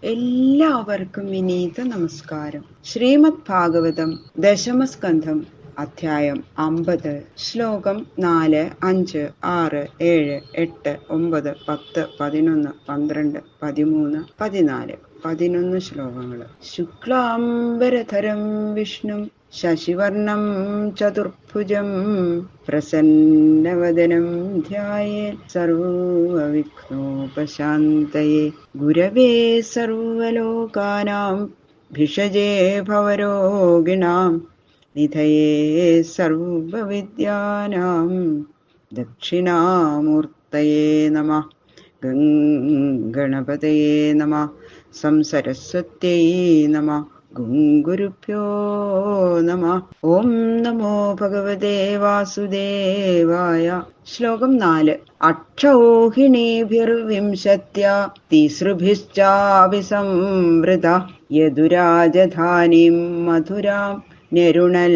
എല്ലാവർക്കും വിനീത നമസ്കാരം. ശ്രീമദ് ഭാഗവതം ദശമസ്കന്ധം അധ്യായം 50 ശ്ലോകം 4, 5, 6, 7, 8, 9, 10, 11, 12, 13, 14 11 ശ്ലോകങ്ങൾ. ശുക്ലാംബരധരം വിഷ്ണു ശശിവർണം ചതുർഭുജം പ്രസന്നവദനം ധ്യായേത് സർവവിഘ്നോപശാന്തയേ ഗുരവേ സർവലോകാനാം ഭിഷജേ ഭവരോഗിണാം നിധയേ സർവവിദ്യാനാം ദക്ഷിണാമൂർത്തയേ നമഃ. ഗംഗണപതയേ നമഃ. സംസരസ്വത്യൈ നമഃ. ഗുരുഭ്യോ നമഃ. ഓം നമോ ഭഗവതേ വാസുദേവായ. ശ്ലോകം 4. അക്ഷൗഹിണീഭിർവിംശത്യാ തിസൃഭിശ്ചാഭിസംവൃത യദുരാജധാനീം മധുരാം നെരുണൽ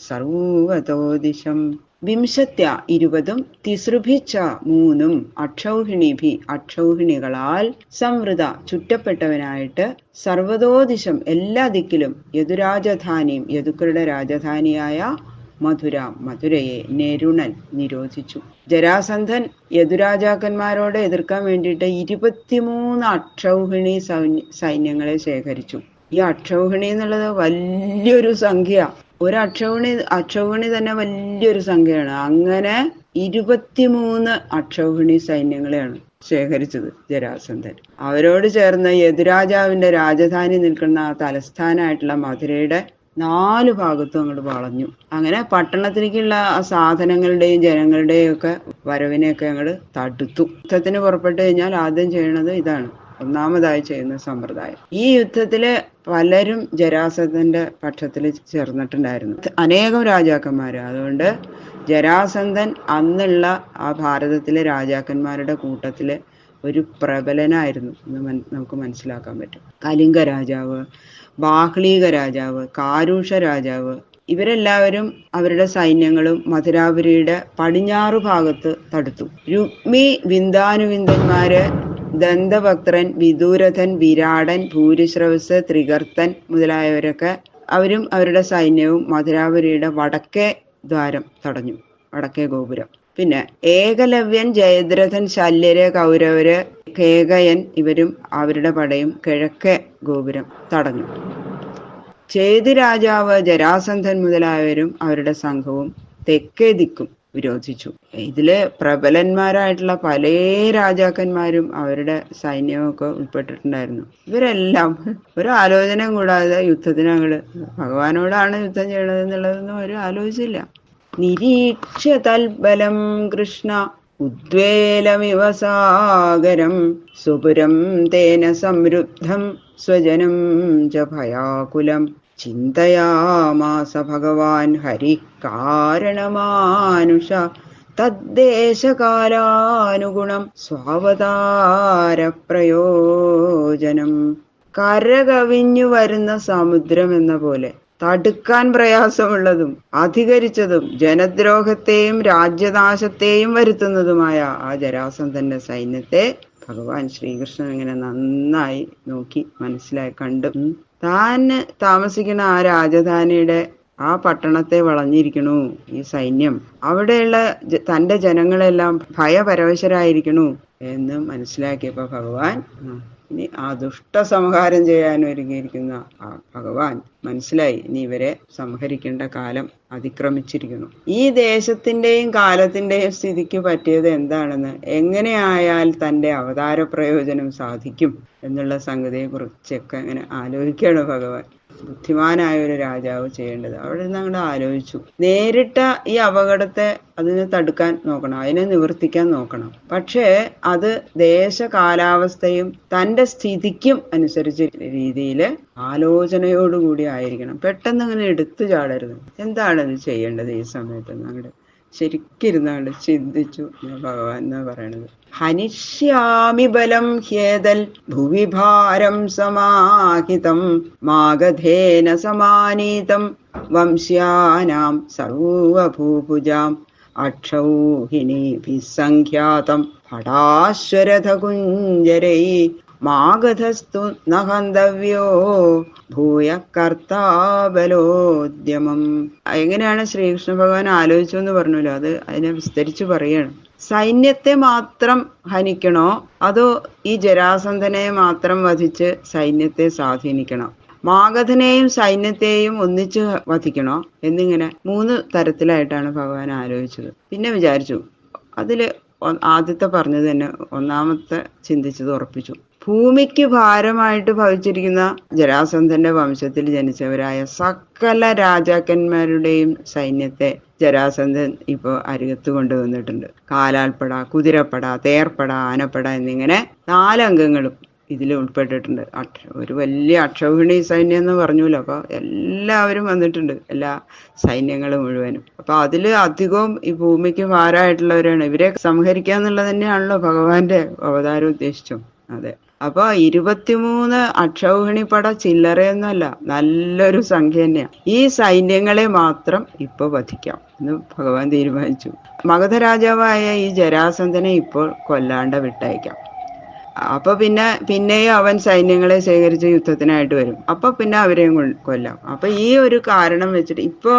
സർവതോ ദിശം. വിംശത്യ 20, തിസൃഭിച്ച 3, അക്ഷൗഹിണീഭി അക്ഷൗഹിണികളാൽ സംവൃത ചുറ്റപ്പെട്ടവനായിട്ട് സർവതോദിശം എല്ലാ ദിക്കിലും യദുരാജധാനിയും യദുക്കളുടെ രാജധാനിയായ മധുരാം മധുരയെ നെരുണൻ നിരോധിച്ചു. ജരാസന്ധൻ യദുരാജാക്കന്മാരോട് എതിർക്കാൻ വേണ്ടിയിട്ട് 23 അക്ഷൗഹിണി സൈന്യങ്ങളെ ശേഖരിച്ചു. ഈ അക്ഷൗഹിണി എന്നുള്ളത് വലിയൊരു സംഖ്യ. ഒരു അക്ഷൗഹിണി തന്നെ വലിയൊരു സംഖ്യയാണ്. അങ്ങനെ 23 അക്ഷൗഹിണി സൈന്യങ്ങളെയാണ് ശേഖരിച്ചത് ജരാസന്ധൻ. അവരോട് ചേർന്ന് യദുരാജാവിന്റെ രാജധാനി നിൽക്കുന്ന ആ തലസ്ഥാനമായിട്ടുള്ള മധുരയുടെ 4 ഭാഗത്തും അങ്ങോട്ട് വളഞ്ഞു. അങ്ങനെ പട്ടണത്തിലേക്കുള്ള ആ സാധനങ്ങളുടെയും ജനങ്ങളുടെയും ഒക്കെ വരവിനെയൊക്കെ അങ്ങോട്ട് തടുത്തു. യുദ്ധത്തിന് പുറപ്പെട്ടു കഴിഞ്ഞാൽ ആദ്യം ചെയ്യണത് ഇതാണ്, ഒന്നാമതായി ചെയ്യുന്ന സമ്പ്രദായം. ഈ യുദ്ധത്തില് പലരും ജരാസന്ധന്റെ പക്ഷത്തിൽ ചേർന്നിട്ടുണ്ടായിരുന്നു, അനേകം രാജാക്കന്മാര്. അതുകൊണ്ട് ജരാസന്ധൻ അന്നുള്ള ആ ഭാരതത്തിലെ രാജാക്കന്മാരുടെ കൂട്ടത്തില് ഒരു പ്രബലനായിരുന്നു എന്ന് നമുക്ക് മനസ്സിലാക്കാൻ പറ്റും. കലിംഗ രാജാവ്, ബാഹ്ലീക രാജാവ്, കാരൂഷ രാജാവ്, ഇവരെല്ലാവരും അവരുടെ സൈന്യങ്ങളും മധുരാപുരിയുടെ പടിഞ്ഞാറു ഭാഗത്ത് തടുത്തു. രുക്മി വിന്ദാനുവിന്ദന്മാര്, ദന്തഭക്തൻ, വിദൂരഥൻ, വിരാടൻ, ഭൂരിശ്രവസ്, ത്രികർത്തൻ മുതലായവരൊക്കെ അവരും അവരുടെ സൈന്യവും മധുരാപുരിയുടെ വടക്കേ ദ്വാരം തടഞ്ഞു, വടക്കേ ഗോപുരം. പിന്നെ ഏകലവ്യൻ, ജയദ്രഥൻ, ശല്യര്, കൗരവര്, കേകയൻ ഇവരും അവരുടെ പടയും കിഴക്കേ ഗോപുരം തടഞ്ഞു. ചേതി രാജാവ്, ജരാസന്ധൻ മുതലായവരും അവരുടെ സംഘവും തെക്കേ ദിക്കും വിരോധിച്ചു. ഇതില് പ്രബലന്മാരായിട്ടുള്ള പല രാജാക്കന്മാരും അവരുടെ സൈന്യമൊക്കെ ഉൾപ്പെട്ടിട്ടുണ്ടായിരുന്നു. ഇവരെല്ലാം ഒരു ആലോചനയും കൂടാതെ യുദ്ധത്തിന് അങ്ങോട്ട്, ഭഗവാനോടാണ് യുദ്ധം ചെയ്യണത് എന്നുള്ളതൊന്നും അവർ ആലോചിച്ചില്ല. നിരീക്ഷ്യ തൽബലം കൃഷ്ണ ഉദ്വേലമിവ സാഗരം സുപുരം തേന സംരുദ്ധം സ്വജനം ച ഭയാകുലം ചിന്തയാമാസ ഭഗവാൻ ഹരി കാരണമാനുഷ തദ്ദേശകാലാനുഗുണം സ്വാവതാര പ്രയോജനം. കരകവിഞ്ഞു വരുന്ന സമുദ്രം എന്ന പോലെ തടുക്കാൻ പ്രയാസമുള്ളതും അധികരിച്ചതും ജനദ്രോഹത്തെയും രാജ്യനാശത്തെയും വരുത്തുന്നതുമായ ആ ജരാസന്ധന്റെ സൈന്യത്തെ ഭഗവാൻ ശ്രീകൃഷ്ണൻ ഇങ്ങനെ നന്നായി നോക്കി മനസ്സിലായി കണ്ടു. താൻ താമസിക്കുന്ന ആ രാജധാനിയുടെ ആ പട്ടണത്തെ വളഞ്ഞിരിക്കണു ഈ സൈന്യം, അവിടെയുള്ള തന്റെ ജനങ്ങളെല്ലാം ഭയപരവശരായിരിക്കണു എന്ന് മനസ്സിലാക്കിയപ്പോ ഭഗവാൻ ഇനി ആ ദുഷ്ടസംഹാരം ചെയ്യാൻ ഒരുങ്ങിയിരിക്കുന്ന ആ ഭഗവാൻ മനസ്സിലായി, ഇനി ഇവരെ സംഹരിക്കേണ്ട കാലം അതിക്രമിച്ചിരിക്കുന്നു. ഈ ദേശത്തിന്റെയും കാലത്തിന്റെയും സ്ഥിതിക്ക് പറ്റിയത് എന്താണെന്ന്, എങ്ങനെയായാൽ തന്റെ അവതാര പ്രയോജനം സാധിക്കും എന്നുള്ള സംഗതിയെ കുറിച്ചൊക്കെ അങ്ങനെ ആലോചിക്കുകയാണ് ഭഗവാൻ. ബുദ്ധിമാനായ ഒരു രാജാവ് ചെയ്യേണ്ടത്. അവിടെ നിന്ന് അങ്ങോട്ട് ആലോചിച്ചു. നേരിട്ട ഈ അപകടത്തെ അതിനെ തടുക്കാൻ നോക്കണം, അതിനെ നിവർത്തിക്കാൻ നോക്കണം. പക്ഷേ അത് ദേശകാലാവസ്ഥയും തന്റെ സ്ഥിതിക്കും അനുസരിച്ച രീതിയിൽ ആലോചനയോടുകൂടി ആയിരിക്കണം. പെട്ടെന്ന് അങ്ങനെ എടുത്തു ചാടരുത്. എന്താണത് ചെയ്യേണ്ടത് ഈ സമയത്ത് അങ്ങോട്ട് ശരിക്കിരുന്നാണ്ട് ചിന്തിച്ചു ഭഗവാൻ എന്നാ പറയണത്. ഹനിഷ്യാമി ബലം ഹ്യേതൽ ഭുവിഭാരം സമാഹിതം മാഗധേന സമാനീതം വംശ്യാനാം സർവഭൂഭുജാം അക്ഷൗഹിണീഭിഃ സംഖ്യാതം ഹടാശ്വരഥകുഞ്ജരൈ മാഗധസ്തു നഹന്തവ്യോ ഭൂയ കർത്താബലോദ്യമം. എങ്ങനെയാണ് ശ്രീകൃഷ്ണ ഭഗവാൻ ആലോചിച്ചു എന്ന് പറഞ്ഞല്ലോ, അതിനെ വിസ്തരിച്ചു പറയാണ്. സൈന്യത്തെ മാത്രം ഹനിക്കണോ അതോ ഈ ജരാസന്ധനെ മാത്രം വധിച്ച് സൈന്യത്തെ സ്വാധീനിക്കണോ, മാഗധനെയും സൈന്യത്തെയും ഒന്നിച്ച് വധിക്കണോ എന്നിങ്ങനെ 3 തരത്തിലായിട്ടാണ് ഭഗവാൻ ആലോചിച്ചത്. പിന്നെ വിചാരിച്ചു, അതില് ആദ്യത്തെ പറഞ്ഞത് തന്നെ ഒന്നാമത്തെ ചിന്തിച്ചത് ഉറപ്പിച്ചു. ഭൂമിക്ക് ഭാരമായിട്ട് ഭവിച്ചിരിക്കുന്ന ജരാസന്ധന്റെ വംശത്തിൽ ജനിച്ചവരായ സകല രാജാക്കന്മാരുടെയും സൈന്യത്തെ ജരാസന്ധൻ ഇപ്പോൾ അരികത്ത് കൊണ്ടുവന്നിട്ടുണ്ട്. കാലാൾപ്പട, കുതിരപ്പട, തേർപ്പട, ആനപ്പട എന്നിങ്ങനെ 4 അംഗങ്ങളും ഇതിൽ ഉൾപ്പെട്ടിട്ടുണ്ട്. ഒരു വലിയ അക്ഷൗഹിണി സൈന്യം എന്ന് പറഞ്ഞല്ലോ. അപ്പൊ എല്ലാവരും വന്നിട്ടുണ്ട്, എല്ലാ സൈന്യങ്ങളും മുഴുവനും. അപ്പൊ അതില് അധികവും ഈ ഭൂമിക്ക് ഭാരമായിട്ടുള്ളവരാണ്. ഇവരെ സംഹരിക്കുക എന്നുള്ളത് തന്നെയാണല്ലോ ഭഗവാന്റെ അവതാരം ഉദ്ദേശിച്ചു. അതെ. അപ്പൊ 23 അക്ഷൗഹിണിപ്പട ചില്ലറയൊന്നുമല്ല, നല്ലൊരു സംഖ്യ തന്നെയാണ്. ഈ സൈന്യങ്ങളെ മാത്രം ഇപ്പൊ വധിക്കാം എന്ന് ഭഗവാൻ തീരുമാനിച്ചു. മഗധ രാജാവായ ഈ ജരാസന്ധനെ ഇപ്പോൾ കൊല്ലാണ്ട് വിട്ടയക്കാം. അപ്പൊ പിന്നെയും അവൻ സൈന്യങ്ങളെ ശേഖരിച്ച് യുദ്ധത്തിനായിട്ട് വരും. അപ്പൊ പിന്നെ അവരെയും കൊല്ലാം. അപ്പൊ ഈ ഒരു കാരണം വെച്ചിട്ട് ഇപ്പൊ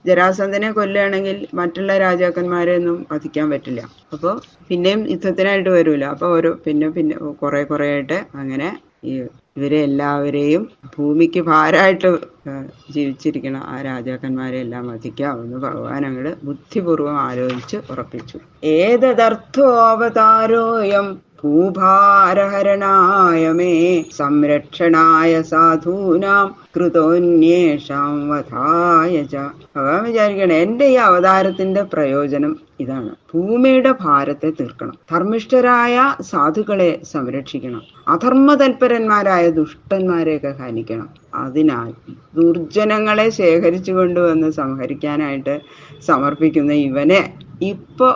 ജരാസന്ധനെ കൊല്ലുകയാണെങ്കിൽ മറ്റുള്ള രാജാക്കന്മാരെ ഒന്നും വധിക്കാൻ പറ്റില്ല. അപ്പൊ പിന്നെയും യുദ്ധത്തിനായിട്ട് വരൂല. അപ്പൊ പിന്നെ കുറെ ആയിട്ട് അങ്ങനെ ഇവരെ എല്ലാവരെയും ഭൂമിക്ക് ഭാരമായിട്ട് ജീവിച്ചിരിക്കണ ആ രാജാക്കന്മാരെ എല്ലാം വധിക്കാമെന്ന് ഭഗവാൻ അങ്ങോട്ട് ബുദ്ധിപൂർവം ആലോചിച്ച് ഉറപ്പിച്ചു. ഏതദർത്ഥോ അവതാരോയം ഭൂഭാരഹരണായ മേ സംരക്ഷണായ സാധൂനാം കൃതോന്യേഷാം വധായ ച. ഭഗവാൻ വിചാരിക്കണം, എന്റെ ഈ അവതാരത്തിന്റെ പ്രയോജനം ഇതാണ്. ഭൂമിയുടെ ഭാരത്തെ തീർക്കണം, ധർമ്മിഷ്ഠരായ സാധുക്കളെ സംരക്ഷിക്കണം, അധർമ്മതൽപരന്മാരായ ദുഷ്ടന്മാരെയൊക്കെ ഹനിക്കണം. അതിനാൽ ദുർജനങ്ങളെ ശേഖരിച്ചു കൊണ്ടുവന്ന് സംഹരിക്കാനായിട്ട് സമർപ്പിക്കുന്ന ഇവനെ ഇപ്പൊ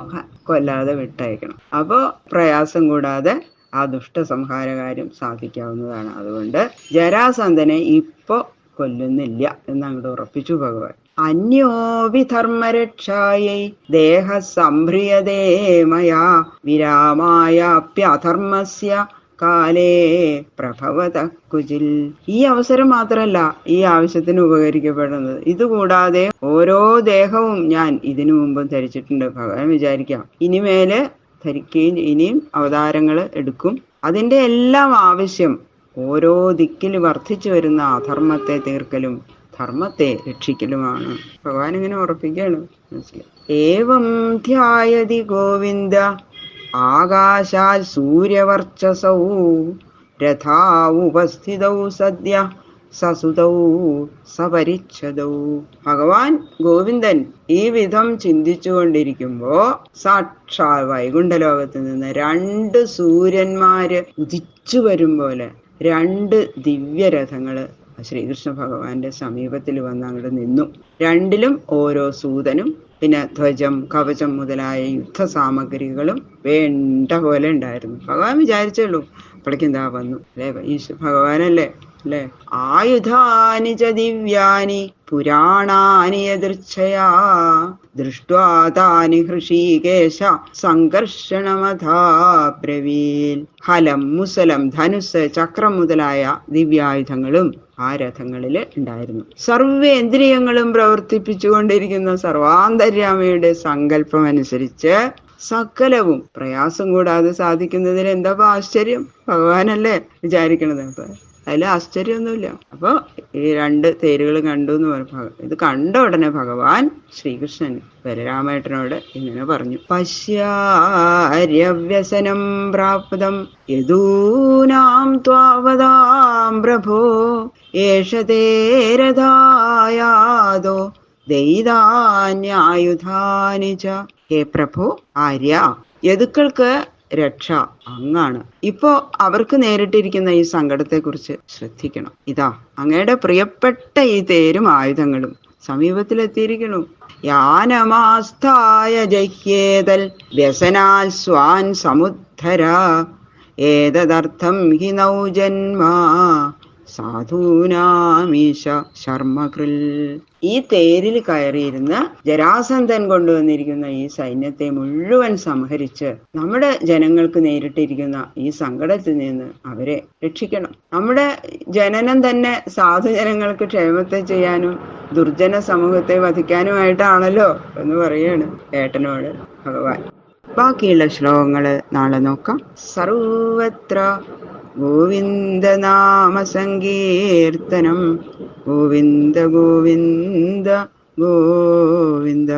കൊല്ലാതെ വിട്ടയക്കണം. അപ്പോൾ പ്രയാസം കൂടാതെ ആ ദുഷ്ടസംഹാരകാര്യം സാധിക്കാവുന്നതാണ്. അതുകൊണ്ട് ജരാസന്ധനെ ഇപ്പൊ കൊല്ലുന്നില്ല എന്നങ്ങോട്ട് ഉറപ്പിച്ചു ഭഗവാൻ. അന്യോപി ധർമ്മരക്ഷായൈ ദേഹ സംഭ്രിയതേ മയാ വിരാമായാപ്യധർമ്മസ്യ കാലേ പ്രഭവത കുജിൽ. ഈ അവസരം മാത്രമല്ല ഈ ആവശ്യത്തിന് ഉപകരിക്കപ്പെടുന്നത്. ഇതുകൂടാതെ ഓരോ ദേഹവും ഞാൻ ഇതിനു മുമ്പും ധരിച്ചിട്ടുണ്ട്. ഭഗവാൻ വിചാരിക്കാം ഇനിമേല് ധരിക്കുകയും ഇനിയും അവതാരങ്ങൾ എടുക്കും. അതിന്റെ എല്ലാം ആവശ്യം ഓരോ ദിക്കിൽ വർദ്ധിച്ചു വരുന്ന അധർമ്മത്തെ തീർക്കലും ധർമ്മത്തെ രക്ഷിക്കലുമാണ്. ഭഗവാൻ ഇങ്ങനെ ഉറപ്പിക്കുകയാണ്. മനസ്സിലായി. ഏവം ധ്യായതി ഗോവിന്ദ ആകാശാൽ സൂര്യവർച്ചസൗ രഥാ ഉപസ്ഥിതൗ സദ്യ സസുതൗ സപരിച്ഛദൗ. ഭഗവാൻ ഗോവിന്ദൻ ഈ വിധം ചിന്തിച്ചുകൊണ്ടിരിക്കുമ്പോ സാക്ഷാൽ വൈകുണ്ഠലോകത്ത് നിന്ന് 2 സൂര്യന്മാര് ഉദിച്ചു വരും പോലെ 2 ദിവ്യരഥങ്ങള് ശ്രീകൃഷ്ണ ഭഗവാന്റെ സമീപത്തിൽ വന്ന് അങ്ങോട്ട് നിന്നു. 2ലും ഓരോ സൂതനും പിന്നെ ധ്വജം, കവചം മുതലായ യുദ്ധസാമഗ്രികളും വേണ്ട പോലെ ഉണ്ടായിരുന്നു. ഭഗവാൻ വിചാരിച്ചുള്ളൂ, അപ്പോഴേക്കും എന്താ വന്നു അല്ലേ, ഭഗവാനല്ലേ അല്ലേ. ആയുധാനി ച ദിവ്യാനി പുരാണാനി യദൃച്ഛയാ ദൃഷ്ട്വാ താനി ഹൃഷീകേശ സംഘർഷണമഥാബ്രവീൽ. ഹലം, മുസലം, ധനുസ്, ചക്രം മുതലായ ദിവ്യായുധങ്ങളും ആ രഥങ്ങളില് ഉണ്ടായിരുന്നു. സർവേന്ദ്രിയങ്ങളും പ്രവർത്തിപ്പിച്ചുകൊണ്ടിരിക്കുന്ന സർവാന്തര്യാമിയുടെ സങ്കല്പം അനുസരിച്ച് സകലവും പ്രയാസം കൂടാതെ സാധിക്കുന്നതിൽ എന്താ ആശ്ചര്യം? ഭഗവാനല്ലേ വിചാരിക്കണത്. അപ്പൊ അതിൽ ആശ്ചര്യമൊന്നുമില്ല. അപ്പൊ ഈ 2 തേരുകൾ കണ്ടു എന്ന് പറഞ്ഞു. ഇത് കണ്ട ഉടനെ ഭഗവാൻ ശ്രീകൃഷ്ണൻ ബലരാമേട്ടനോട് ഇങ്ങനെ പറഞ്ഞു. പശ്യാര്യവ്യസനം പ്രാപ്തം യദൂനാം ത്വാവതാം പ്രഭോ ഏഷതേ രഥായാദോ ദൈതാന്യായുധാനി ച. ഹേ പ്രഭു, ആര്യ, യദുക്കൾക്ക് രക്ഷ അങ്ങാണ്. ഇപ്പോ അവർക്ക് നേരിട്ടിരിക്കുന്ന ഈ സങ്കടത്തെക്കുറിച്ച് ശ്രദ്ധിക്കണം. ഇതാ അങ്ങയുടെ പ്രിയപ്പെട്ട ഈ തേരും ആയുധങ്ങളും സമീപത്തിലെത്തിയിരിക്കണു. യാനമാസ്ഥായ ജഹ്യേതൽ വ്യസനാൽ സ്വാൻ സമുദ്ധര ഏതദർത്ഥം ഹി നൗജന്മാ സാധൂനാമീശ ശർമ്മകൃൽ. ഈ തേരിൽ കയറിയിരുന്ന് ജരാസന്ധൻ കൊണ്ടുവന്നിരിക്കുന്ന ഈ സൈന്യത്തെ മുഴുവൻ സംഹരിച്ച് നമ്മുടെ ജനങ്ങൾക്ക് നേരിട്ടിരിക്കുന്ന ഈ സങ്കടത്തിൽ നിന്ന് അവരെ രക്ഷിക്കണം. നമ്മുടെ ജനനം തന്നെ സാധുജനങ്ങൾക്ക് ക്ഷേമത്തെ ചെയ്യാനും ദുർജന സമൂഹത്തെ വധിക്കാനുമായിട്ടാണല്ലോ എന്ന് പറയാണ് ഏട്ടനോട് ഭഗവാൻ. ബാക്കിയുള്ള ശ്ലോകങ്ങള് നാളെ നോക്കാം. സർവത്ര ഗോവിന്ദനാമ സങ്കീർത്തനം. ഗോവിന്ദ ഗോവിന്ദ ഗോവിന്ദ.